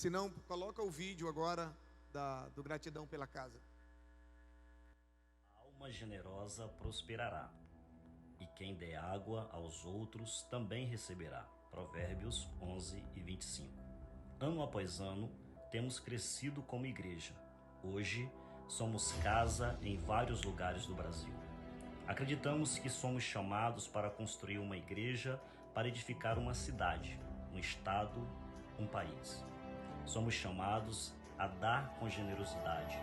Se não, coloca o vídeo agora do Gratidão pela Casa. A alma generosa prosperará, e quem der água aos outros também receberá. Provérbios 11:25. Ano após ano, temos crescido como igreja. Hoje, somos casa em vários lugares do Brasil. Acreditamos que somos chamados para construir uma igreja, para edificar uma cidade, um estado, um país. Somos chamados a dar com generosidade,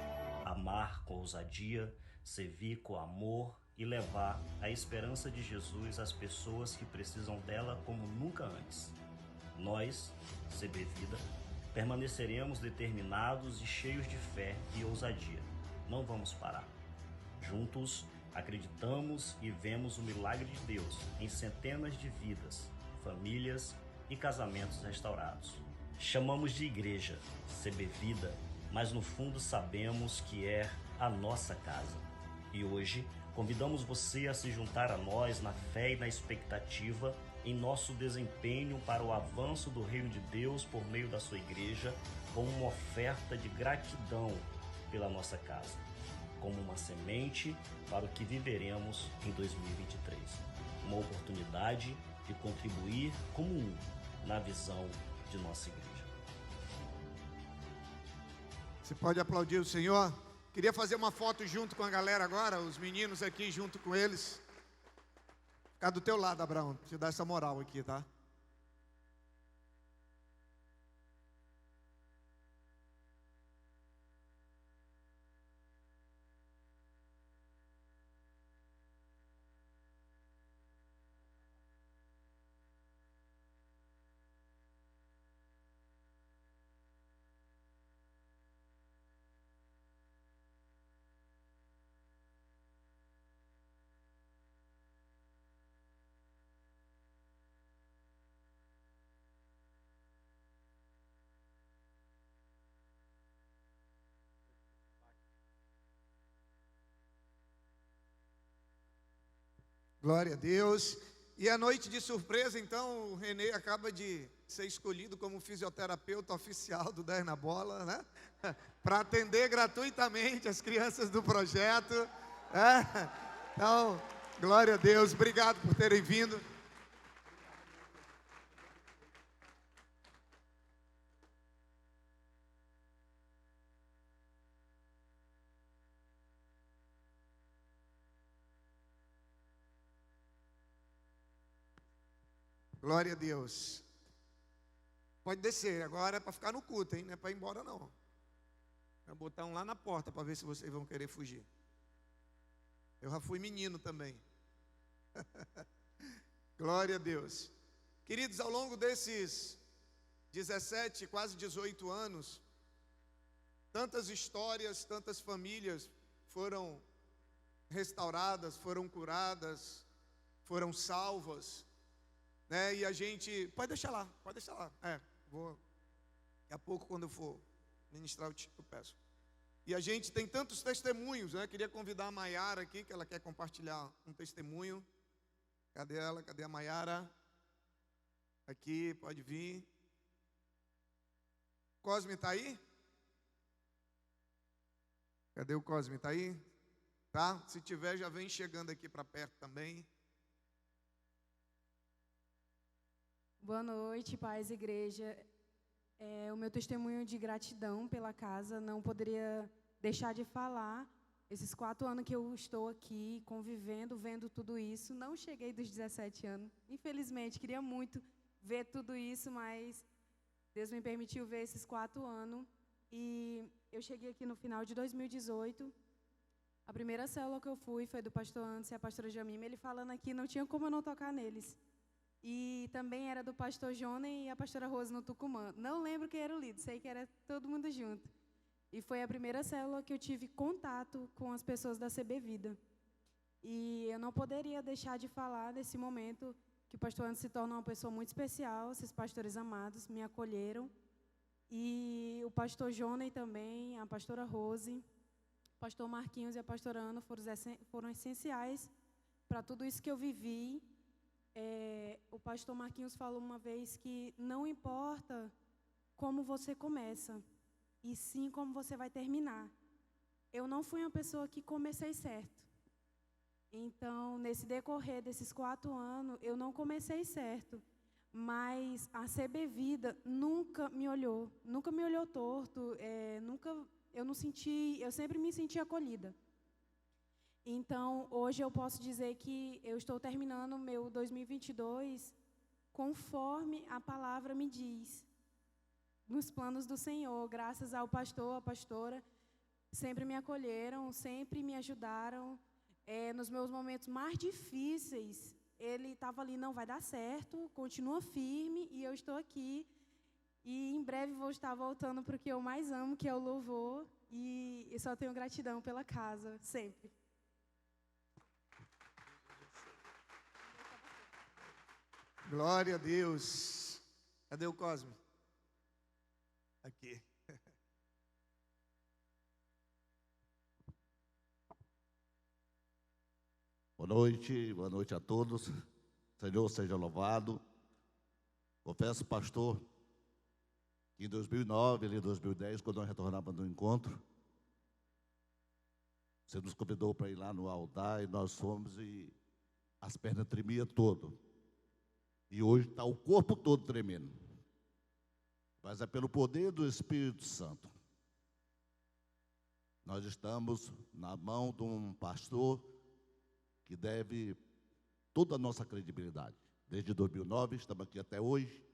amar com ousadia, servir com amor e levar a esperança de Jesus às pessoas que precisam dela como nunca antes. Nós, CB Vida, permaneceremos determinados e cheios de fé e ousadia. Não vamos parar. Juntos, acreditamos e vemos o milagre de Deus em centenas de vidas, famílias e casamentos restaurados. Chamamos de igreja, CB Vida, mas no fundo sabemos que é a nossa casa. E hoje, convidamos você a se juntar a nós na fé e na expectativa em nosso desempenho para o avanço do reino de Deus por meio da sua igreja, como uma oferta de gratidão pela nossa casa, como uma semente para o que viveremos em 2023. Uma oportunidade de contribuir como um na visão de nossa igreja. Você pode aplaudir o Senhor? Queria fazer uma foto junto com a galera agora, os meninos aqui junto com eles. Ficar do teu lado, Abraão, te dar essa moral aqui, tá? Glória a Deus. E a noite de surpresa, então, o Renê acaba de ser escolhido como fisioterapeuta oficial do 10 na Bola, né? Para atender gratuitamente as crianças do projeto. Então, glória a Deus. Obrigado por terem vindo. Glória a Deus. Pode descer, agora é para ficar no culto, hein? Não é para ir embora não. Vou botar um lá na porta para ver se vocês vão querer fugir. Eu já fui menino também. Glória a Deus. Queridos, ao longo desses 17, quase 18 anos, tantas histórias, tantas famílias foram restauradas, foram curadas, foram salvas. Né? E a gente, pode deixar lá. Daqui a pouco, quando eu for ministrar, eu peço. E a gente tem tantos testemunhos, né? Queria convidar a Maiara aqui, que ela quer compartilhar um testemunho. Cadê ela? Cadê a Maiara? Aqui, pode vir. Cosme está aí? Cadê o Cosme? Está aí? Tá? Se tiver, já vem chegando aqui para perto também. Boa noite, paz, igreja. O meu testemunho de gratidão pela casa, não poderia deixar de falar. Esses 4 anos que eu estou aqui, convivendo, vendo tudo isso, não cheguei dos 17 anos. Infelizmente, queria muito ver tudo isso, mas Deus me permitiu ver esses 4 anos. E eu cheguei aqui no final de 2018. A primeira célula que eu fui foi do pastor Anderson e a pastora Jamima. Ele falando aqui, não tinha como eu não tocar neles. E também era do pastor Johnny e a pastora Rose no Tucumã. Não lembro quem era o líder, sei que era todo mundo junto. E foi a primeira célula que eu tive contato com as pessoas da CB Vida. E eu não poderia deixar de falar nesse momento que o pastor Anderson se torna uma pessoa muito especial. Esses pastores amados me acolheram. E o pastor Johnny também, a pastora Rose, o pastor Marquinhos e a pastora Ana foram essenciais para tudo isso que eu vivi. O pastor Marquinhos falou uma vez que não importa como você começa, e sim como você vai terminar. Eu não fui uma pessoa que comecei certo. Então, nesse decorrer desses 4 anos, eu não comecei certo. Mas a CB Vida nunca me olhou torto, eu sempre me senti acolhida. Então, hoje eu posso dizer que eu estou terminando o meu 2022 conforme a palavra me diz, nos planos do Senhor, graças ao pastor, à pastora, sempre me acolheram, sempre me ajudaram. Nos meus momentos mais difíceis, ele estava ali, não vai dar certo, continua firme, e eu estou aqui. E em breve vou estar voltando para o que eu mais amo, que é o louvor, e só tenho gratidão pela casa, sempre. Glória a Deus. Cadê o Cosme? Aqui. Boa noite a todos. Senhor seja louvado. Confesso, pastor, que em 2009, ali em 2010, quando nós retornávamos do encontro, você nos convidou para ir lá no altar e nós fomos e as pernas tremiam todo. E hoje está o corpo todo tremendo. Mas é pelo poder do Espírito Santo. Nós estamos na mão de um pastor que deve toda a nossa credibilidade. Desde 2009, estamos aqui até hoje.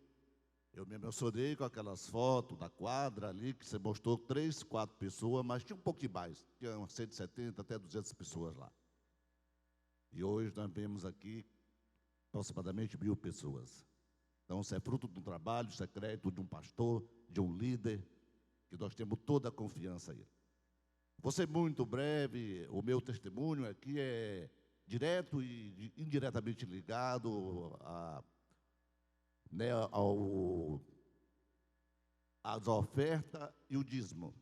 Eu me emocionei com aquelas fotos da quadra ali, que você mostrou 3, 4 pessoas, mas tinha um pouquinho mais, tinha umas 170 até 200 pessoas lá. E hoje nós vemos aqui aproximadamente 1.000 pessoas. Então, isso é fruto de um trabalho, isso é crédito de um pastor, de um líder, que nós temos toda a confiança aí. Vou ser muito breve, o meu testemunho aqui é direto e indiretamente ligado às ofertas e o dízimo.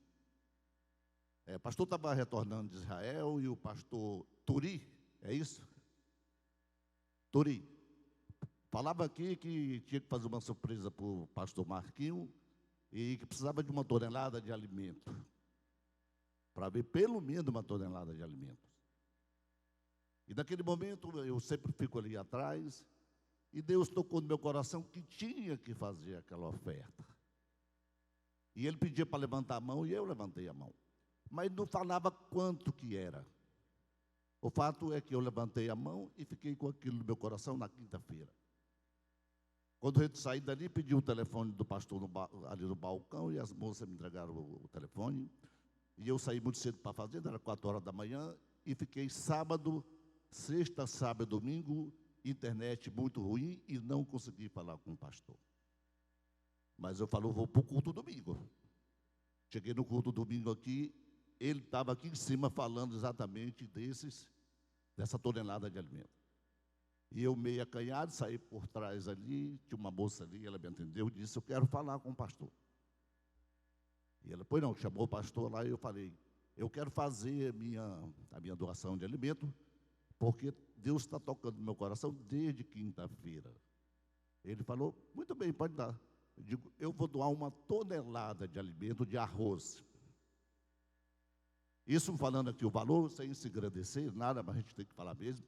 O pastor estava retornando de Israel e o pastor Turi, é isso? Turi. Falava aqui que tinha que fazer uma surpresa para o pastor Marquinho e que precisava de 1 tonelada de alimento. Para ver pelo menos 1 tonelada de alimentos. E naquele momento eu sempre fico ali atrás e Deus tocou no meu coração que tinha que fazer aquela oferta. E Ele pedia para levantar a mão e eu levantei a mão. Mas não falava quanto que era. O fato é que eu levantei a mão e fiquei com aquilo no meu coração na quinta-feira. Quando a gente saiu dali, pedi o telefone do pastor ali no balcão e as moças me entregaram o telefone. E eu saí muito cedo para a fazenda, era 4 horas da manhã, e fiquei sábado, sexta, sábado e domingo, internet muito ruim e não consegui falar com o pastor. Mas eu falo, vou para o culto domingo. Cheguei no culto domingo aqui, ele estava aqui em cima falando exatamente dessa tonelada de alimento. E eu meio acanhado, saí por trás ali, tinha uma moça ali, ela me atendeu e disse, eu quero falar com o pastor. E ela, pois não, chamou o pastor lá e eu falei, eu quero fazer a minha doação de alimento, porque Deus está tocando no meu coração desde quinta-feira. Ele falou, muito bem, pode dar. Eu digo, eu vou doar 1 tonelada de alimento de arroz. Isso falando aqui o valor, sem se agradecer, nada, mas a gente tem que falar mesmo.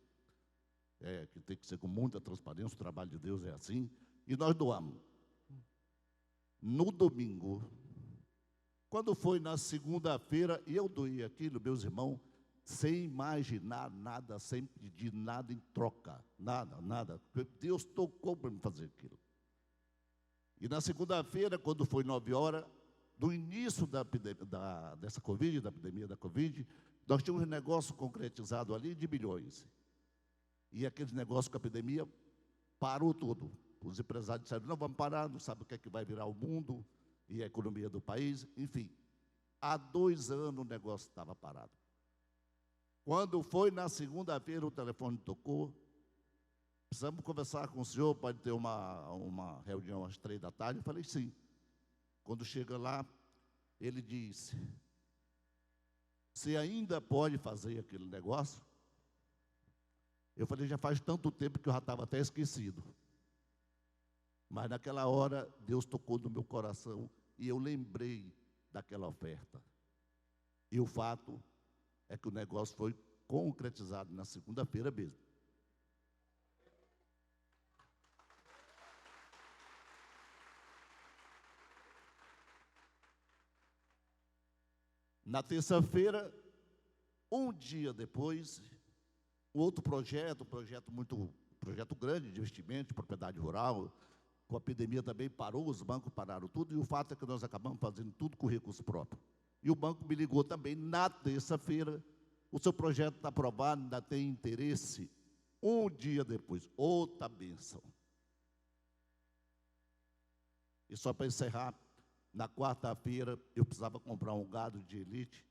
Que tem que ser com muita transparência, o trabalho de Deus é assim. E nós doamos. No domingo, quando foi na segunda-feira, eu doei aquilo, meus irmãos, sem imaginar nada, sem pedir nada em troca. Nada. Deus tocou para me fazer aquilo. E na segunda-feira, quando foi 9 horas, do início dessa Covid, da epidemia da Covid, nós tínhamos um negócio concretizado ali de bilhões. E aquele negócio com a epidemia parou tudo. Os empresários disseram, não, vamos parar, não sabe o que é que vai virar o mundo e a economia do país. Enfim, há 2 anos o negócio estava parado. Quando foi na segunda-feira, o telefone tocou. Precisamos conversar com o senhor, pode ter uma reunião às 3 da tarde. Eu falei, sim. Quando chega lá, ele disse, você ainda pode fazer aquele negócio? Eu falei, já faz tanto tempo que eu já estava até esquecido. Mas naquela hora, Deus tocou no meu coração e eu lembrei daquela oferta. E o fato é que o negócio foi concretizado na segunda-feira mesmo. Na terça-feira, um dia depois, um outro projeto grande de investimento, de propriedade rural, com a pandemia também parou, os bancos pararam tudo, e o fato é que nós acabamos fazendo tudo com recurso próprio. E o banco me ligou também na terça-feira, o seu projeto está aprovado, ainda tem interesse. Um dia depois, outra bênção. E só para encerrar, na quarta-feira eu precisava comprar um gado de elite,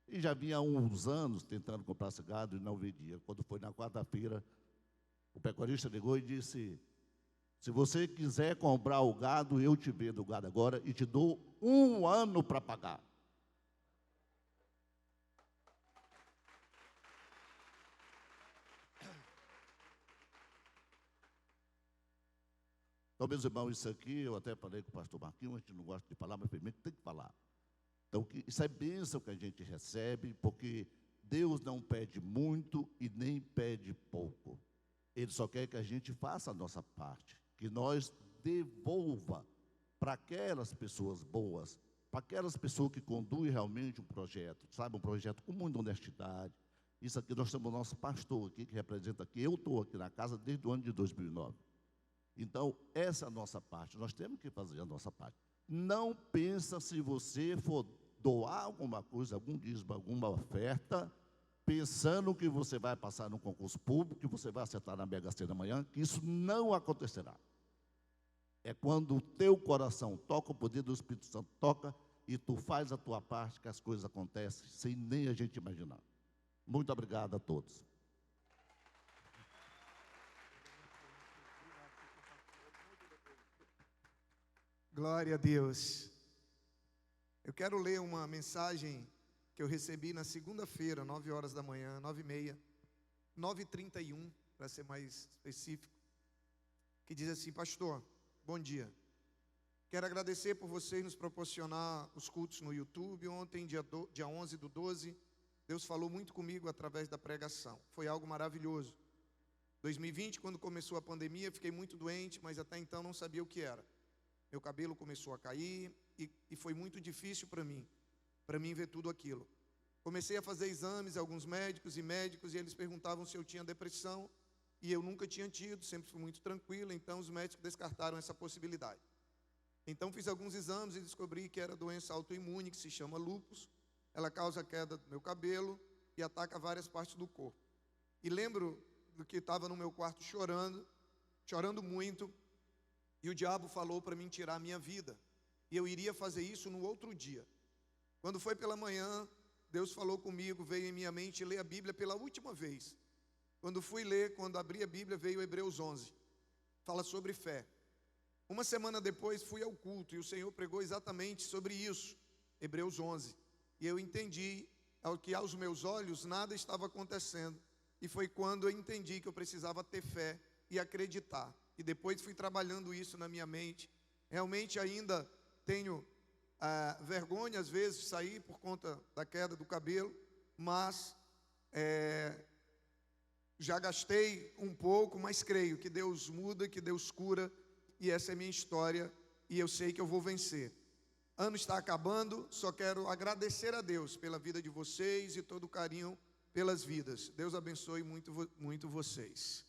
e já vinha há uns anos tentando comprar esse gado e não vendia. Quando foi na quarta-feira, o pecuarista ligou e disse: se você quiser comprar o gado, eu te vendo o gado agora e te dou 1 ano para pagar. Então, meus irmãos, isso aqui, eu até falei com o pastor Marquinhos, a gente não gosta de falar, mas primeiro tem que falar. Então, isso é bênção que a gente recebe, porque Deus não pede muito e nem pede pouco. Ele só quer que a gente faça a nossa parte, que nós devolva para aquelas pessoas boas, para aquelas pessoas que conduzem realmente um projeto, sabe, um projeto com muita honestidade. Isso aqui, nós temos o nosso pastor aqui, que representa aqui, eu estou aqui na casa desde o ano de 2009. Então, essa é a nossa parte, nós temos que fazer a nossa parte. Não pensa, se você for doar alguma coisa, algum dízimo, alguma oferta, pensando que você vai passar no concurso público, que você vai acertar na Mega Sena amanhã, que isso não acontecerá. É quando o teu coração toca, o poder do Espírito Santo toca, e tu faz a tua parte, que as coisas acontecem, sem nem a gente imaginar. Muito obrigado a todos. Glória a Deus. Eu quero ler uma mensagem que eu recebi na segunda-feira, 9 horas da manhã, 9h30, 9h31, para ser mais específico, que diz assim: pastor, bom dia. Quero agradecer por vocês nos proporcionar os cultos no YouTube. Ontem, dia 11/12, Deus falou muito comigo através da pregação. Foi algo maravilhoso. 2020, quando começou a pandemia, fiquei muito doente, mas até então não sabia o que era. Meu cabelo começou a cair e foi muito difícil para mim ver tudo aquilo. Comecei a fazer exames a alguns médicos, e eles perguntavam se eu tinha depressão, e eu nunca tinha tido, sempre fui muito tranquilo, então os médicos descartaram essa possibilidade. Então fiz alguns exames e descobri que era doença autoimune, que se chama lúpus. Ela causa queda do meu cabelo e ataca várias partes do corpo. E lembro do que estava no meu quarto chorando muito, e o diabo falou para mim tirar a minha vida. E eu iria fazer isso no outro dia. Quando foi pela manhã, Deus falou comigo, veio em minha mente ler a Bíblia pela última vez. Quando fui ler, quando abri a Bíblia, veio Hebreus 11. Fala sobre fé. Uma semana depois fui ao culto e o Senhor pregou exatamente sobre isso, Hebreus 11. E eu entendi que aos meus olhos nada estava acontecendo. E foi quando eu entendi que eu precisava ter fé e acreditar. E depois fui trabalhando isso na minha mente. Realmente ainda tenho vergonha às vezes de sair por conta da queda do cabelo, mas já gastei um pouco, mas creio que Deus muda, que Deus cura, e essa é a minha história, e eu sei que eu vou vencer. Ano está acabando, só quero agradecer a Deus pela vida de vocês e todo o carinho pelas vidas. Deus abençoe muito, muito vocês.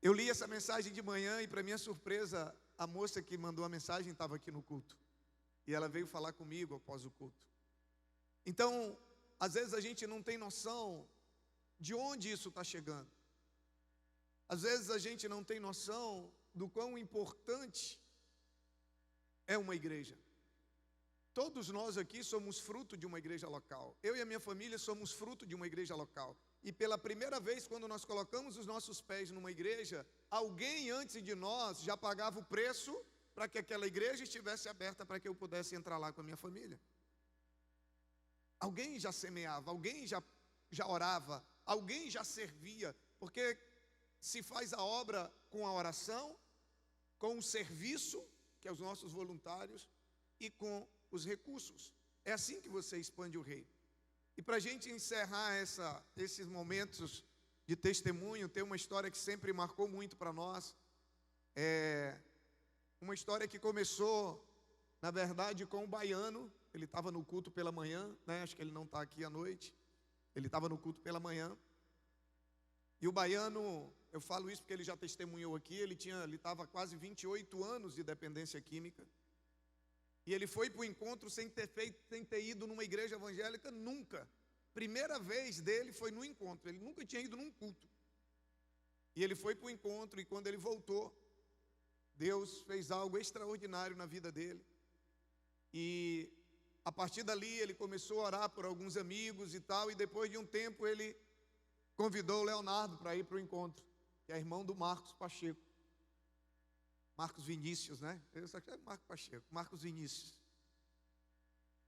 Eu li essa mensagem de manhã e, para minha surpresa, a moça que mandou a mensagem estava aqui no culto. E ela veio falar comigo após o culto. Então, às vezes a gente não tem noção de onde isso está chegando. Às vezes a gente não tem noção do quão importante é uma igreja. Todos nós aqui somos fruto de uma igreja local. Eu e a minha família somos fruto de uma igreja local. E pela primeira vez, quando nós colocamos os nossos pés numa igreja, alguém antes de nós já pagava o preço para que aquela igreja estivesse aberta para que eu pudesse entrar lá com a minha família. Alguém já semeava, alguém já orava, alguém já servia, porque se faz a obra com a oração, com o serviço, que é os nossos voluntários, e com os recursos. É assim que você expande o reino. E para a gente encerrar esses momentos de testemunho, tem uma história que sempre marcou muito para nós. É uma história que começou, na verdade, com um baiano. Ele estava no culto pela manhã, né? Acho que ele não está aqui à noite. Ele estava no culto pela manhã. E o baiano, eu falo isso porque ele já testemunhou aqui, ele estava quase 28 anos de dependência química. E ele foi para o encontro sem ter ido numa igreja evangélica nunca. Primeira vez dele foi no encontro, ele nunca tinha ido num culto. E ele foi para o encontro, e quando ele voltou, Deus fez algo extraordinário na vida dele. E a partir dali ele começou a orar por alguns amigos e tal, e depois de um tempo ele convidou o Leonardo para ir para o encontro, que é irmão do Marcos Pacheco. Marcos Vinícius, né? Eu só quero Marcos Pacheco, Marcos Vinícius.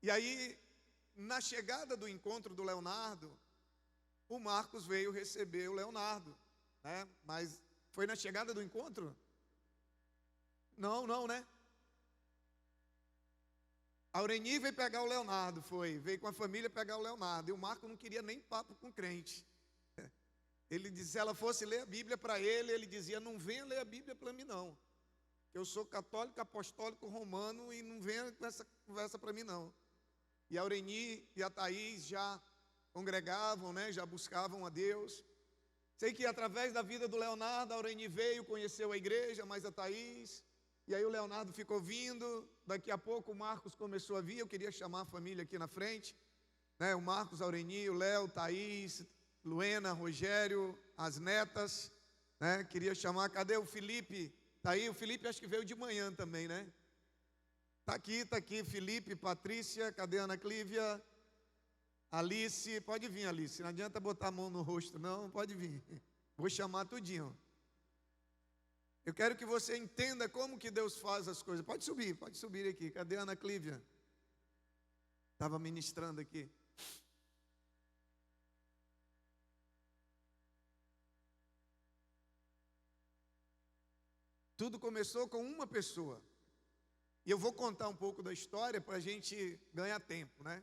E aí, na chegada do encontro do Leonardo, o Marcos veio receber o Leonardo, né? Mas foi na chegada do encontro? Não, né? A Aureni veio pegar o Leonardo, veio com a família pegar o Leonardo, e o Marcos não queria nem papo com crente. Ele disse, se ela fosse ler a Bíblia para ele dizia, não venha ler a Bíblia para mim não. Eu sou católico, apostólico, romano, e não venha com essa conversa para mim não. E a Aureni e a Thaís já congregavam, né, já buscavam a Deus. Sei que através da vida do Leonardo, a Aureni veio, conheceu a igreja, mas a Thaís, e aí o Leonardo ficou vindo, daqui a pouco o Marcos começou a vir, eu queria chamar a família aqui na frente, né, o Marcos, a Aureni, o Léo, Thaís, Luena, Rogério, as netas, né? Queria chamar, cadê o Felipe? Está aí, o Felipe acho que veio de manhã também, né? Está aqui, Felipe, Patrícia, cadê a Ana Clívia? Alice, pode vir, Alice, não adianta botar a mão no rosto não, pode vir. Vou chamar tudinho. Eu quero que você entenda como que Deus faz as coisas. Pode subir aqui, cadê a Ana Clívia? Estava ministrando aqui. Tudo começou com uma pessoa. E eu vou contar um pouco da história para a gente ganhar tempo, né?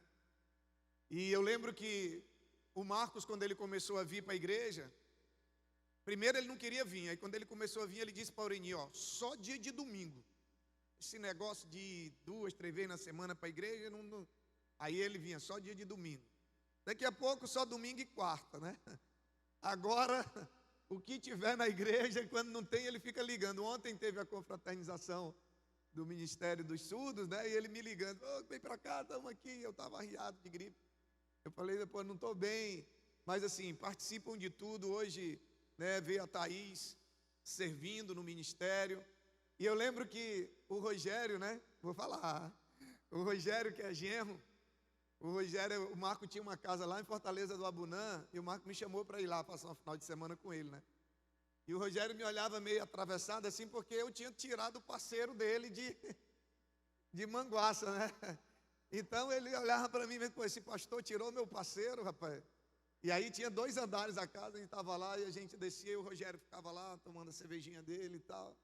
E eu lembro que o Marcos, quando ele começou a vir para a igreja, primeiro ele não queria vir. Aí quando ele começou a vir, ele disse para a Aureni, só dia de domingo. Esse negócio de 2, 3 vezes na semana para a igreja, não. Aí ele vinha só dia de domingo. Daqui a pouco só domingo e quarta, né? Agora, o que tiver na igreja, quando não tem, ele fica ligando. Ontem teve a confraternização do Ministério dos Surdos, né? E ele me ligando, vem para cá, estamos aqui. Eu estava arriado de gripe. Eu falei, depois não estou bem. Mas assim, participam de tudo. Hoje, né, veio a Thaís servindo no ministério. E eu lembro que o Rogério, né? Vou falar. O Rogério, que é genro, o Marco tinha uma casa lá em Fortaleza do Abunã, e o Marco me chamou para ir lá passar um final de semana com ele, né? E o Rogério me olhava meio atravessado assim, porque eu tinha tirado o parceiro dele de Manguaça, né? Então ele olhava para mim e disse, esse pastor tirou meu parceiro, rapaz. E aí tinha 2 andares a casa, a gente estava lá e a gente descia, e o Rogério ficava lá tomando a cervejinha dele e tal.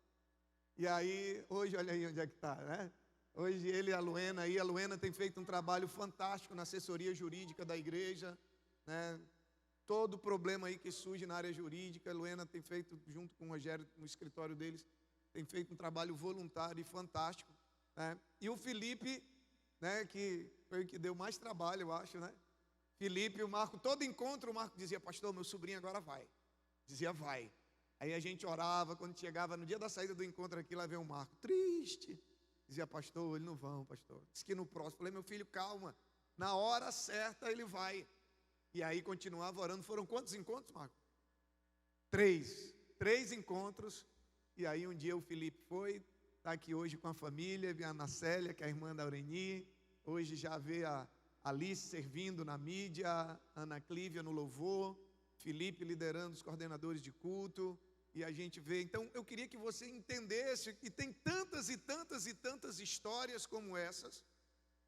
E aí, hoje, olha aí onde é que está, né? Hoje ele e a Luena tem feito um trabalho fantástico na assessoria jurídica da igreja, né? Todo problema aí que surge na área jurídica, a Luena tem feito, junto com o Rogério, no escritório deles, tem feito um trabalho voluntário e fantástico, né? E o Felipe, né, que foi o que deu mais trabalho, eu acho, né? Felipe, o Marco, todo encontro o Marco dizia, pastor, meu sobrinho agora vai. Dizia, vai. Aí a gente orava, quando chegava no dia da saída do encontro aqui, lá veio o Marco, triste. Dizia, pastor, eles não vão, pastor. Diz que no próximo. Falei, meu filho, calma. Na hora certa ele vai. E aí continuava orando. Foram quantos encontros, Marco? 3. 3 encontros. E aí um dia o Felipe foi, está aqui hoje com a família, vê a Ana Célia, que é a irmã da Aureni. Hoje já vê a Alice servindo na mídia, a Ana Clívia no louvor, Felipe liderando os coordenadores de culto. E a gente vê, então eu queria que você entendesse que tem tantas e tantas e tantas histórias como essas,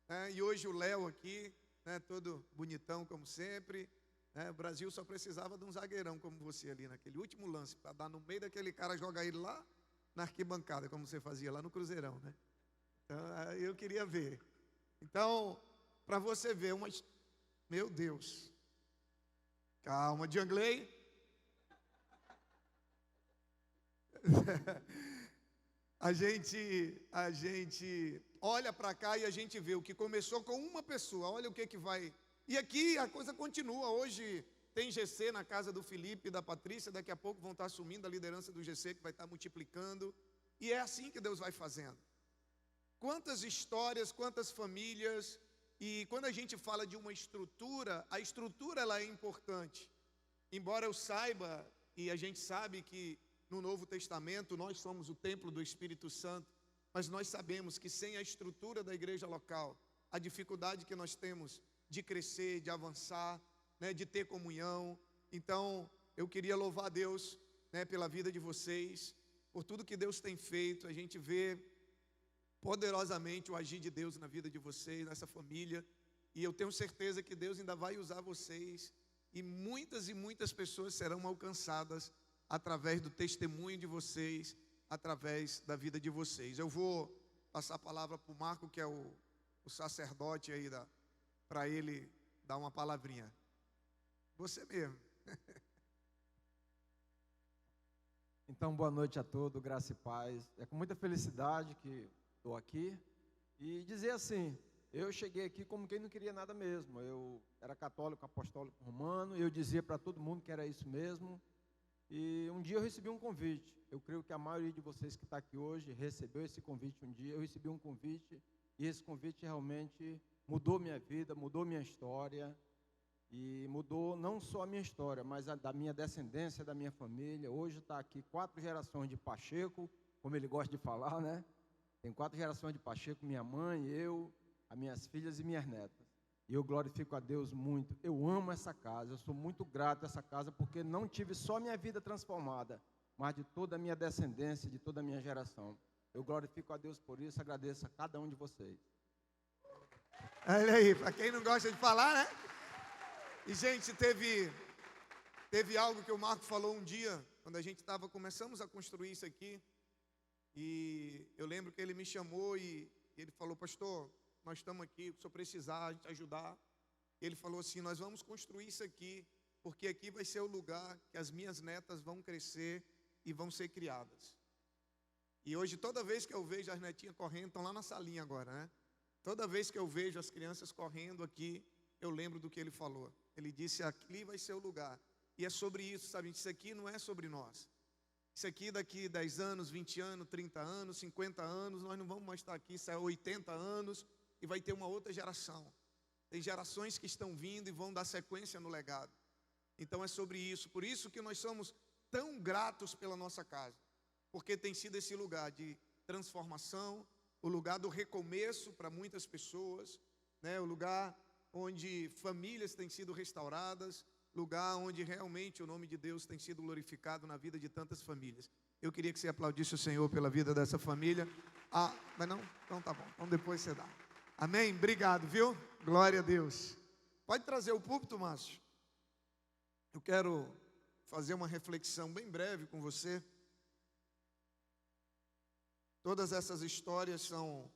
né? E hoje o Léo aqui, né, todo bonitão como sempre, né? O Brasil só precisava de um zagueirão como você ali, naquele último lance, para dar no meio daquele cara, jogar ele lá na arquibancada, como você fazia lá no Cruzeirão, né? Então, eu queria ver. Então, para você ver, meu Deus. Calma, Jangley. A gente olha para cá e a gente vê o que começou com uma pessoa. Olha o que vai. E aqui a coisa continua. Hoje tem GC na casa do Felipe e da Patrícia. Daqui a pouco vão estar assumindo a liderança do GC, que vai estar multiplicando. E é assim que Deus vai fazendo. Quantas histórias, quantas famílias. E quando a gente fala de uma estrutura, a estrutura ela é importante. Embora eu saiba, e a gente sabe que no Novo Testamento nós somos o templo do Espírito Santo, mas nós sabemos que sem a estrutura da igreja local, a dificuldade que nós temos de crescer, de avançar, né, de ter comunhão. Então, eu queria louvar a Deus, né, pela vida de vocês, por tudo que Deus tem feito. A gente vê poderosamente o agir de Deus na vida de vocês, nessa família, e eu tenho certeza que Deus ainda vai usar vocês, e muitas pessoas serão alcançadas através do testemunho de vocês, através da vida de vocês. Eu vou passar a palavra para o Marco, que é o sacerdote aí, para ele dar uma palavrinha. Você mesmo. Então, boa noite a todos, graça e paz. É com muita felicidade que estou aqui. E dizer assim, eu cheguei aqui como quem não queria nada mesmo. Eu era católico, apostólico romano, e eu dizia para todo mundo que era isso mesmo. E um dia eu recebi um convite. Eu creio que a maioria de vocês que está aqui hoje recebeu esse convite um dia. Eu recebi um convite, e esse convite realmente mudou minha vida, mudou minha história. E mudou não só a minha história, mas a da minha descendência, da minha família. Hoje está aqui 4 gerações de Pacheco, como ele gosta de falar, né? Tem 4 gerações de Pacheco, minha mãe, eu, as minhas filhas e minhas netas. E eu glorifico a Deus muito. Eu amo essa casa, eu sou muito grato a essa casa, porque não tive só minha vida transformada, mas de toda a minha descendência, de toda a minha geração. Eu glorifico a Deus por isso, agradeço a cada um de vocês. Olha aí, para quem não gosta de falar, né? E, gente, teve algo que o Marco falou um dia, quando a gente começamos a construir isso aqui, e eu lembro que ele me chamou e ele falou, pastor, nós estamos aqui, se eu precisar te ajudar. Ele falou assim, nós vamos construir isso aqui, porque aqui vai ser o lugar que as minhas netas vão crescer e vão ser criadas. E hoje, toda vez que eu vejo as netinhas correndo, estão lá na salinha agora, né? Toda vez que eu vejo as crianças correndo aqui, eu lembro do que ele falou. Ele disse, aqui vai ser o lugar. E é sobre isso, sabe? Isso aqui não é sobre nós. Isso aqui daqui 10 anos, 20 anos, 30 anos, 50 anos, nós não vamos mais estar aqui, isso é 80 anos, e vai ter uma outra geração. Tem gerações que estão vindo e vão dar sequência no legado. Então é sobre isso. Por isso que nós somos tão gratos pela nossa casa. Porque tem sido esse lugar de transformação, o lugar do recomeço para muitas pessoas, né? O lugar onde famílias têm sido restauradas, lugar onde realmente o nome de Deus tem sido glorificado na vida de tantas famílias. Eu queria que você aplaudisse o Senhor pela vida dessa família. Ah, mas não? Então tá bom, então depois você dá. Amém? Obrigado, viu? Glória a Deus. Pode trazer o púlpito, Márcio? Eu quero fazer uma reflexão bem breve com você. Todas essas histórias são,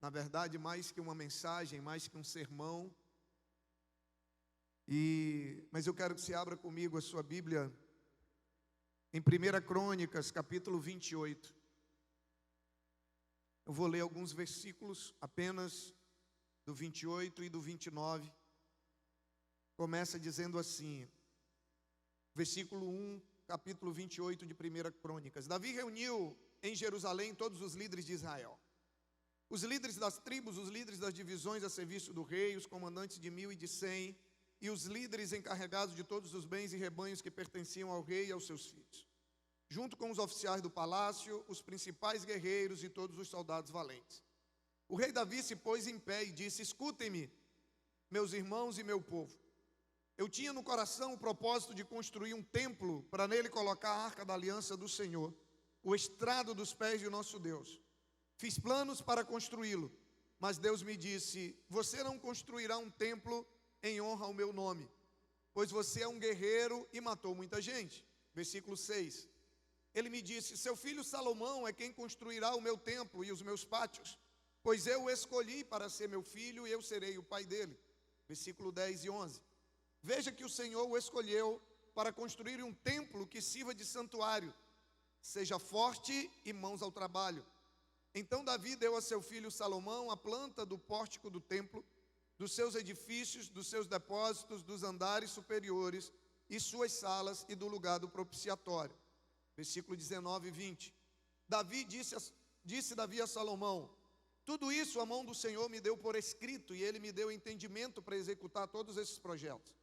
na verdade, mais que uma mensagem, mais que um sermão. Mas eu quero que você abra comigo a sua Bíblia em 1 Crônicas, capítulo 28. Eu vou ler alguns versículos apenas do 28 e do 29. Começa dizendo assim, versículo 1, capítulo 28 de 1 Crônicas. Davi reuniu em Jerusalém todos os líderes de Israel. Os líderes das tribos, os líderes das divisões a serviço do rei, os comandantes de 1000 e de 100, e os líderes encarregados de todos os bens e rebanhos que pertenciam ao rei e aos seus filhos, junto com os oficiais do palácio, os principais guerreiros e todos os soldados valentes. O rei Davi se pôs em pé e disse, escutem-me, meus irmãos e meu povo. Eu tinha no coração o propósito de construir um templo para nele colocar a arca da aliança do Senhor, o estrado dos pés de nosso Deus. Fiz planos para construí-lo, mas Deus me disse, você não construirá um templo em honra ao meu nome, pois você é um guerreiro e matou muita gente. Versículo 6. ele me disse: seu filho Salomão é quem construirá o meu templo e os meus pátios, pois eu o escolhi para ser meu filho e eu serei o pai dele. Versículo 10 e 11. Veja que o Senhor o escolheu para construir um templo que sirva de santuário. Seja forte e mãos ao trabalho. Então Davi deu a seu filho Salomão a planta do pórtico do templo, dos seus edifícios, dos seus depósitos, dos andares superiores e suas salas e do lugar do propiciatório. Versículo 19 e 20. Disse Davi a Salomão: tudo isso a mão do Senhor me deu por escrito, e ele me deu entendimento para executar todos esses projetos.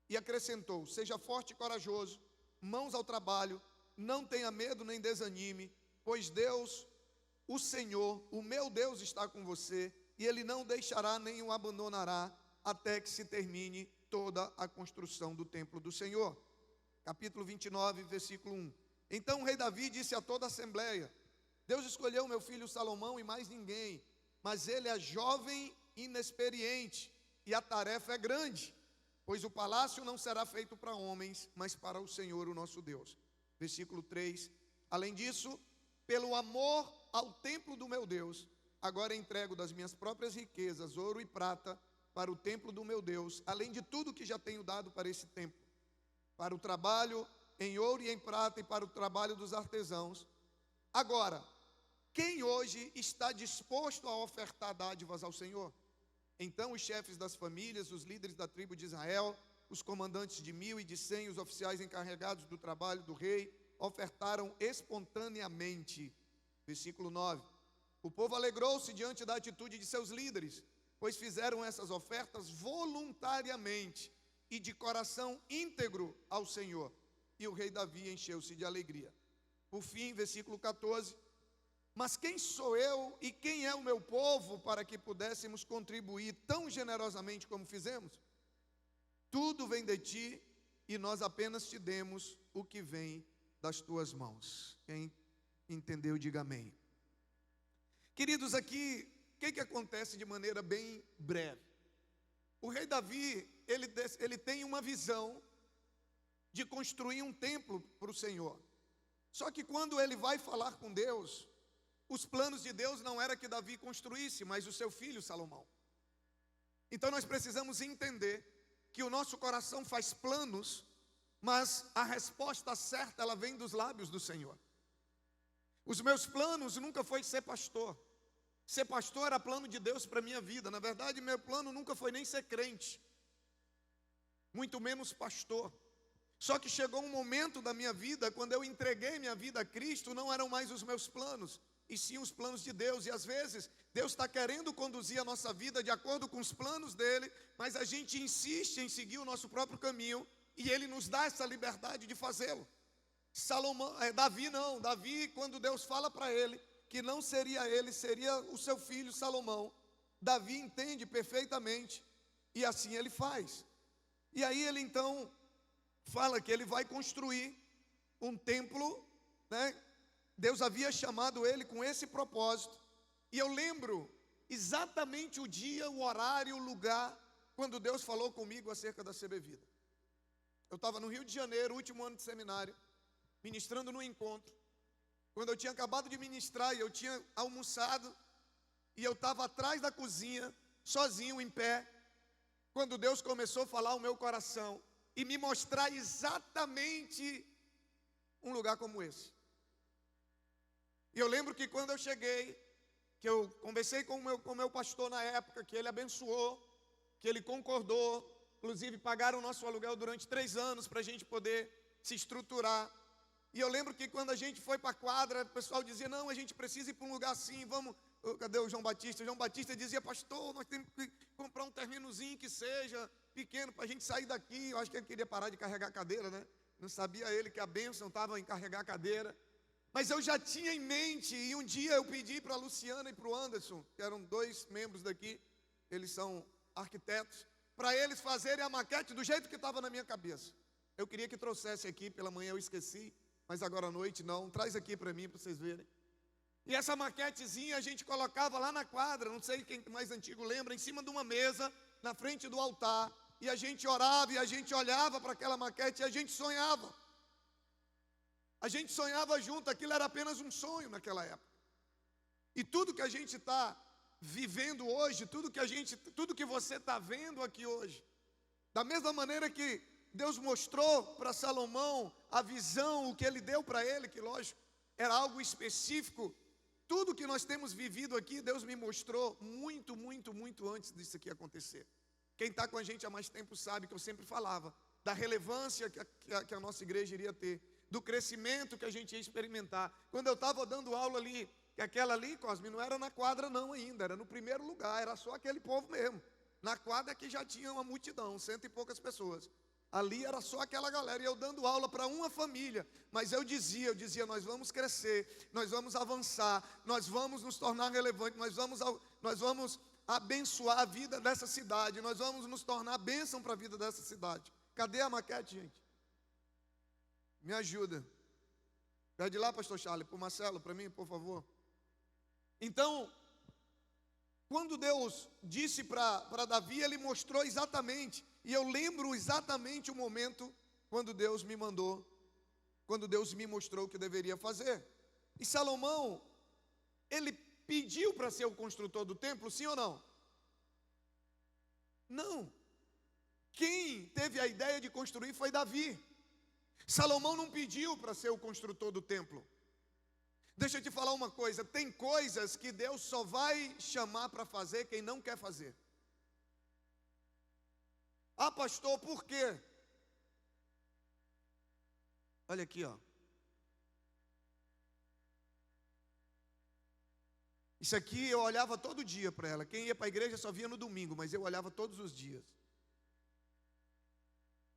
E acrescentou: seja forte e corajoso, mãos ao trabalho, não tenha medo nem desanime, pois Deus, o Senhor, o meu Deus, está com você, e ele não deixará nem o abandonará, até que se termine toda a construção do templo do Senhor. Capítulo 29, versículo 1. Então o rei Davi disse a toda a assembleia: Deus escolheu meu filho Salomão e mais ninguém, mas ele é jovem e inexperiente, e a tarefa é grande, pois o palácio não será feito para homens, mas para o Senhor, o nosso Deus. Versículo 3. Além disso, pelo amor ao templo do meu Deus, agora entrego das minhas próprias riquezas, ouro e prata, para o templo do meu Deus, além de tudo que já tenho dado para esse templo, para o trabalho em ouro e em prata e para o trabalho dos artesãos. Agora, quem hoje está disposto a ofertar dádivas ao Senhor? Então os chefes das famílias, os líderes da tribo de Israel, os comandantes de 1000 e de 100, os oficiais encarregados do trabalho do rei, ofertaram espontaneamente. Versículo 9. O povo alegrou-se diante da atitude de seus líderes, pois fizeram essas ofertas voluntariamente e de coração íntegro ao Senhor. E o rei Davi encheu-se de alegria. Por fim, versículo 14. Mas quem sou eu e quem é o meu povo para que pudéssemos contribuir tão generosamente como fizemos? Tudo vem de ti e nós apenas te demos o que vem das tuas mãos. Quem entendeu, diga amém. Queridos, aqui, o que acontece de maneira bem breve? O rei Davi, ele tem uma visão de construir um templo para o Senhor. Só que quando ele vai falar com Deus, os planos de Deus não era que Davi construísse, mas o seu filho Salomão. Então nós precisamos entender que o nosso coração faz planos, mas a resposta certa, ela vem dos lábios do Senhor. Os meus planos nunca foi ser pastor. Ser pastor era plano de Deus para a minha vida. Na verdade, meu plano nunca foi nem ser crente, muito menos pastor. Só que chegou um momento da minha vida, quando eu entreguei minha vida a Cristo, não eram mais os meus planos, e sim os planos de Deus. E às vezes, Deus está querendo conduzir a nossa vida de acordo com os planos dEle, mas a gente insiste em seguir o nosso próprio caminho, e Ele nos dá essa liberdade de fazê-lo. Davi não. Davi, quando Deus fala para ele que não seria ele, seria o seu filho Salomão, Davi entende perfeitamente, e assim ele faz. E aí ele então fala que ele vai construir um templo, né? Deus havia chamado ele com esse propósito. E eu lembro exatamente o dia, o horário, o lugar, quando Deus falou comigo acerca da CB Vida. Eu estava no Rio de Janeiro, último ano de seminário, ministrando no encontro. Quando eu tinha acabado de ministrar e eu tinha almoçado, e eu estava atrás da cozinha, sozinho, em pé, quando Deus começou a falar ao meu coração e me mostrar exatamente um lugar como esse. E eu lembro que quando eu cheguei, que eu conversei com o meu pastor na época, que ele abençoou, que ele concordou, inclusive pagaram o nosso aluguel durante 3 anos para a gente poder se estruturar. E eu lembro que quando a gente foi para a quadra, o pessoal dizia: não, a gente precisa ir para um lugar assim, vamos. Cadê o João Batista? O João Batista dizia: pastor, nós temos que comprar um terrenozinho que seja pequeno para a gente sair daqui. Eu acho que ele queria parar de carregar a cadeira, né? Não sabia ele que a bênção estava em carregar a cadeira. Mas eu já tinha em mente, e um dia eu pedi para a Luciana e para o Anderson, que eram 2 membros daqui, eles são arquitetos, para eles fazerem a maquete do jeito que estava na minha cabeça. Eu queria que trouxesse aqui, pela manhã eu esqueci, mas agora à noite não, traz aqui para mim, para vocês verem. E essa maquetezinha a gente colocava lá na quadra, não sei quem mais antigo lembra, em cima de uma mesa, na frente do altar, e a gente orava, e a gente olhava para aquela maquete, e a gente sonhava. A gente sonhava junto, aquilo era apenas um sonho naquela época. E tudo que a gente está vivendo hoje, tudo que você está vendo aqui hoje, da mesma maneira que Deus mostrou para Salomão a visão, o que ele deu para ele, que lógico, era algo específico. Tudo que nós temos vivido aqui, Deus me mostrou muito, muito, muito antes disso aqui acontecer. Quem está com a gente há mais tempo sabe que eu sempre falava da relevância que a nossa igreja iria ter, do crescimento que a gente ia experimentar. Quando eu estava dando aula ali, que aquela ali, Cosme, não era na quadra não ainda, era no primeiro lugar, era só aquele povo mesmo. Na quadra que já tinha uma multidão, 100 e poucas pessoas. Ali era só aquela galera, e eu dando aula para uma família, mas eu dizia, nós vamos crescer, nós vamos avançar, nós vamos nos tornar relevantes, nós vamos abençoar a vida dessa cidade, nós vamos nos tornar bênção para a vida dessa cidade. Cadê a maquete, gente? Me ajuda. Pede lá, pastor Charlie, para o Marcelo, para mim, por favor. Então, quando Deus disse para Davi, ele mostrou exatamente, e eu lembro exatamente o momento quando Deus me mandou, quando Deus me mostrou o que deveria fazer. E Salomão, ele pediu para ser o construtor do templo, sim ou não? Não. Quem teve a ideia de construir foi Davi. Salomão não pediu para ser o construtor do templo. Deixa eu te falar uma coisa, tem coisas que Deus só vai chamar para fazer quem não quer fazer. Ah, pastor, por quê? Olha aqui, ó. Isso aqui eu olhava todo dia para ela. Quem ia para a igreja só via no domingo, mas eu olhava todos os dias.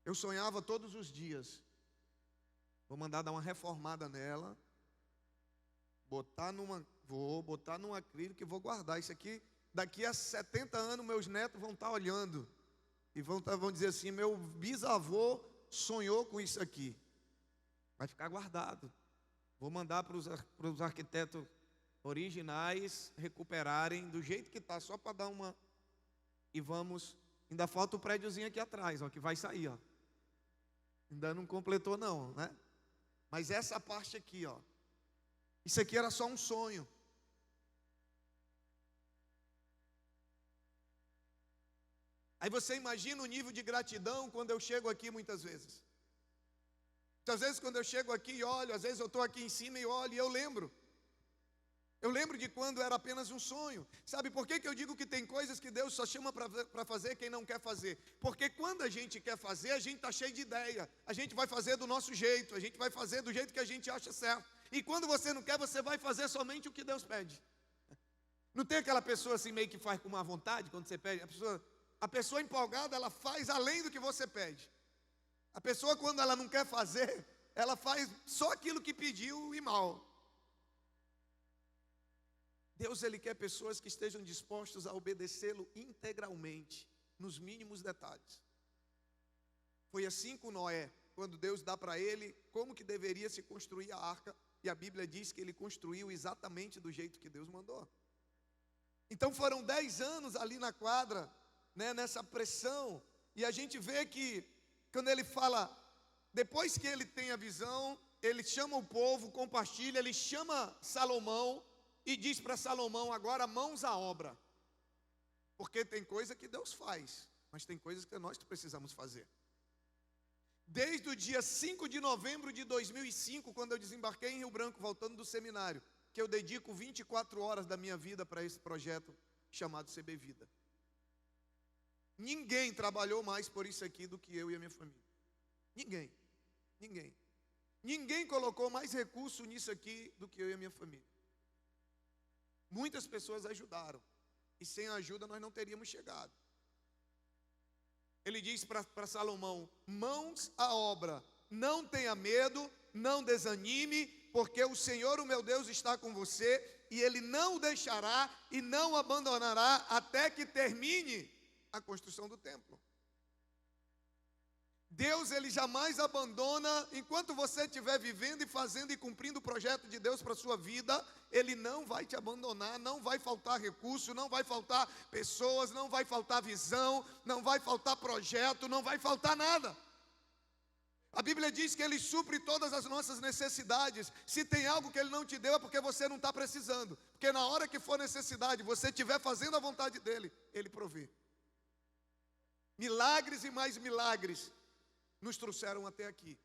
Eu sonhava todos os dias. Vou mandar dar uma reformada nela. Vou botar num acrílico e vou guardar isso aqui. Daqui a 70 anos meus netos vão estar olhando e vão dizer assim, meu bisavô sonhou com isso aqui. Vai ficar guardado. Vou mandar para os arquitetos originais recuperarem do jeito que está, só para dar uma. E vamos, ainda falta o prédiozinho aqui atrás, ó, que vai sair, ó. Ainda não completou não, né? Mas essa parte aqui, ó, isso aqui era só um sonho. Aí você imagina o nível de gratidão quando eu chego aqui muitas vezes. Muitas vezes quando eu chego aqui e olho, às vezes eu estou aqui em cima e olho e eu lembro. Eu lembro de quando era apenas um sonho. Sabe por que eu digo que tem coisas que Deus só chama para fazer quem não quer fazer? Porque quando a gente quer fazer, a gente está cheio de ideia. A gente vai fazer do nosso jeito, a gente vai fazer do jeito que a gente acha certo. E quando você não quer, você vai fazer somente o que Deus pede. Não tem aquela pessoa assim meio que faz com má vontade, quando você pede. A pessoa empolgada, ela faz além do que você pede. A pessoa, quando ela não quer fazer, ela faz só aquilo que pediu e mal. Deus, Ele quer pessoas que estejam dispostas a obedecê-lo integralmente, nos mínimos detalhes. Foi assim com Noé, quando Deus dá para ele como que deveria se construir a arca, e a Bíblia diz que ele construiu exatamente do jeito que Deus mandou. Então foram 10 anos ali na quadra, né, nessa pressão, e a gente vê que, quando ele fala, depois que ele tem a visão, ele chama o povo, compartilha, ele chama Salomão, e diz para Salomão, agora mãos à obra. Porque tem coisa que Deus faz, mas tem coisas que nós precisamos fazer. Desde o dia 5 de novembro de 2005, quando eu desembarquei em Rio Branco, voltando do seminário, que eu dedico 24 horas da minha vida para esse projeto chamado CB Vida. Ninguém trabalhou mais por isso aqui do que eu e a minha família. Ninguém. Ninguém. Ninguém colocou mais recurso nisso aqui do que eu e a minha família. Muitas pessoas ajudaram, e sem a ajuda nós não teríamos chegado. Ele diz para Salomão, mãos à obra, não tenha medo, não desanime, porque o Senhor, o meu Deus, está com você, e Ele não o deixará e não o abandonará até que termine a construção do templo. Deus, Ele jamais abandona, enquanto você estiver vivendo e fazendo e cumprindo o projeto de Deus para a sua vida, Ele não vai te abandonar, não vai faltar recurso, não vai faltar pessoas, não vai faltar visão, não vai faltar projeto, não vai faltar nada. A Bíblia diz que Ele supre todas as nossas necessidades. Se tem algo que Ele não te deu, é porque você não está precisando. Porque na hora que for necessidade, você estiver fazendo a vontade dEle, Ele provê. Milagres e mais milagres nos trouxeram até aqui.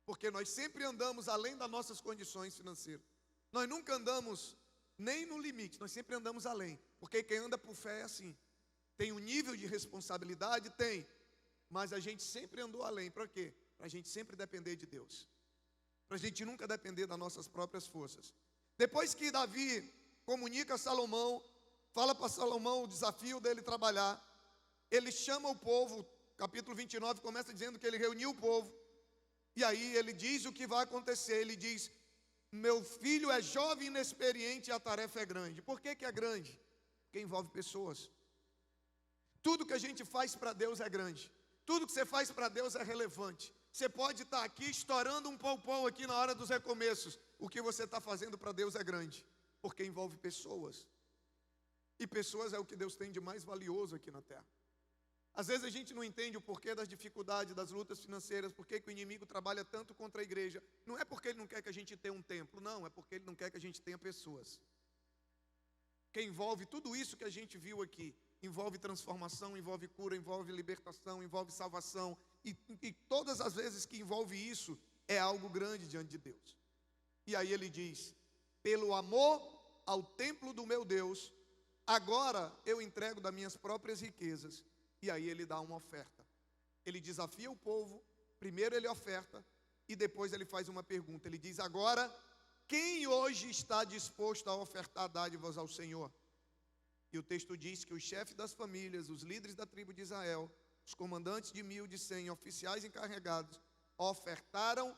Porque nós sempre andamos além das nossas condições financeiras. Nós nunca andamos nem no limite, nós sempre andamos além. Porque quem anda por fé é assim. Tem um nível de responsabilidade? Tem. Mas a gente sempre andou além. Para quê? Para a gente sempre depender de Deus. Para a gente nunca depender das nossas próprias forças. Depois que Davi comunica a Salomão, fala para Salomão o desafio dele trabalhar, ele chama o povo, capítulo 29 começa dizendo que ele reuniu o povo, e aí ele diz o que vai acontecer. Ele diz: meu filho é jovem e inexperiente e a tarefa é grande. Por que é grande? Porque envolve pessoas. Tudo que a gente faz para Deus é grande. Tudo que você faz para Deus é relevante. Você pode estar aqui estourando um pão aqui na hora dos recomeços. O que você está fazendo para Deus é grande, porque envolve pessoas. E pessoas é o que Deus tem de mais valioso aqui na terra. Às vezes a gente não entende o porquê das dificuldades, das lutas financeiras, por que o inimigo trabalha tanto contra a igreja. Não é porque ele não quer que a gente tenha um templo, não, é porque ele não quer que a gente tenha pessoas. Que envolve tudo isso que a gente viu aqui. Envolve transformação, envolve cura, envolve libertação, envolve salvação. E todas as vezes que envolve isso, é algo grande diante de Deus. E aí ele diz: pelo amor ao templo do meu Deus, agora eu entrego das minhas próprias riquezas. E aí ele dá uma oferta. Ele desafia o povo, primeiro ele oferta, e depois ele faz uma pergunta. Ele diz: agora, quem hoje está disposto a ofertar dádivas ao Senhor? E o texto diz que os chefes das famílias, os líderes da tribo de Israel, os comandantes de 1.000, de 100, oficiais encarregados, ofertaram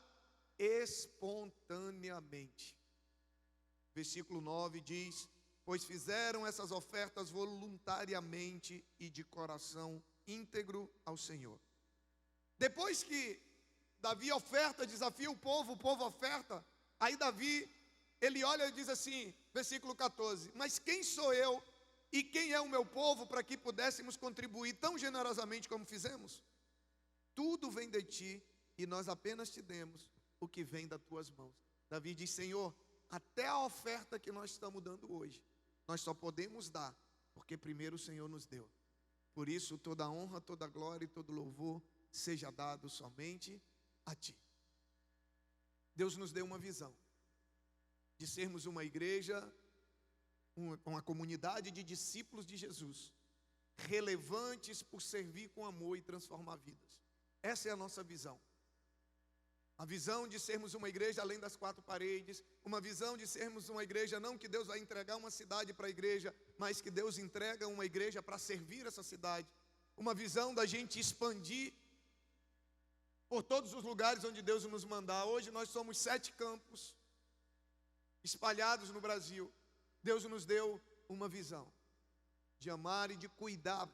espontaneamente. Versículo 9 diz: pois fizeram essas ofertas voluntariamente e de coração íntegro ao Senhor. Depois que Davi oferta, desafia o povo oferta, aí Davi, ele olha e diz assim, versículo 14: mas quem sou eu e quem é o meu povo para que pudéssemos contribuir tão generosamente como fizemos? Tudo vem de ti e nós apenas te demos o que vem das tuas mãos. Davi diz: Senhor, até a oferta que nós estamos dando hoje, nós só podemos dar porque primeiro o Senhor nos deu. Por isso toda honra, toda glória e todo louvor seja dado somente a ti. Deus nos deu uma visão de sermos uma igreja, uma comunidade de discípulos de Jesus, relevantes por servir com amor e transformar vidas. Essa é a nossa visão. A visão de sermos uma igreja além das quatro paredes, uma visão de sermos uma igreja, não que Deus vai entregar uma cidade para a igreja, mas que Deus entrega uma igreja para servir essa cidade. Uma visão da gente expandir por todos os lugares onde Deus nos mandar. Hoje nós somos 7 campos espalhados no Brasil. Deus nos deu uma visão de amar e de cuidar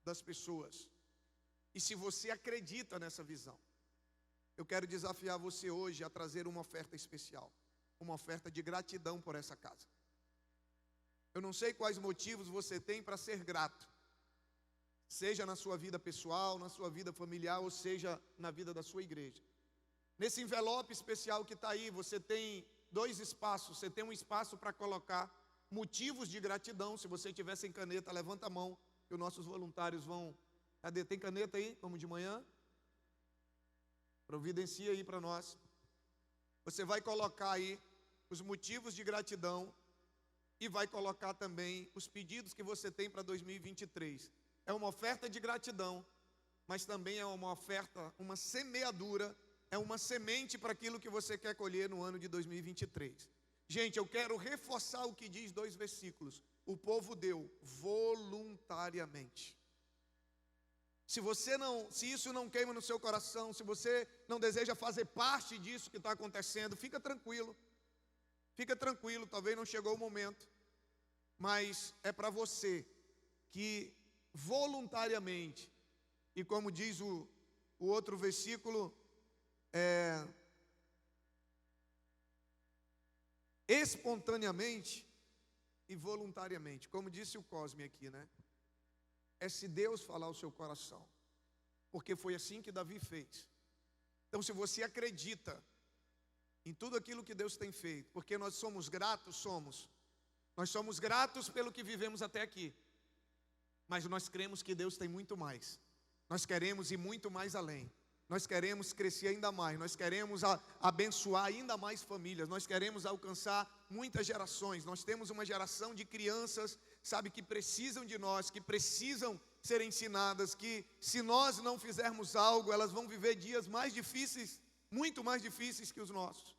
das pessoas. E se você acredita nessa visão, eu quero desafiar você hoje a trazer uma oferta especial, uma oferta de gratidão por essa casa. Eu não sei quais motivos você tem para ser grato, seja na sua vida pessoal, na sua vida familiar, ou seja na vida da sua igreja. Nesse envelope especial que está aí, você tem 2 espaços. Você tem um espaço para colocar motivos de gratidão. Se você tiver sem caneta, levanta a mão, que os nossos voluntários vão... Cadê? Tem caneta aí, como de manhã? Providencia aí para nós. Você vai colocar aí os motivos de gratidão e vai colocar também os pedidos que você tem para 2023. É uma oferta de gratidão, mas também é uma oferta, uma semeadura, é uma semente para aquilo que você quer colher no ano de 2023. Gente, eu quero reforçar o que diz 2 versículos. O povo deu voluntariamente. Se isso não queima no seu coração, se você não deseja fazer parte disso que está acontecendo, fica tranquilo. Fica tranquilo, talvez não chegou o momento, mas é para você que voluntariamente, e como diz o outro versículo, espontaneamente e voluntariamente, como disse o Cosme aqui, né? É se Deus falar o seu coração, porque foi assim que Davi fez. Então, se você acredita em tudo aquilo que Deus tem feito, porque nós somos gratos, nós somos gratos pelo que vivemos até aqui, mas nós cremos que Deus tem muito mais. Nós queremos ir muito mais além. Nós queremos crescer ainda mais. Nós queremos abençoar ainda mais famílias. Nós queremos alcançar muitas gerações. Nós temos uma geração de crianças, sabe, que precisam de nós, que precisam ser ensinadas, que se nós não fizermos algo, elas vão viver dias mais difíceis, muito mais difíceis que os nossos.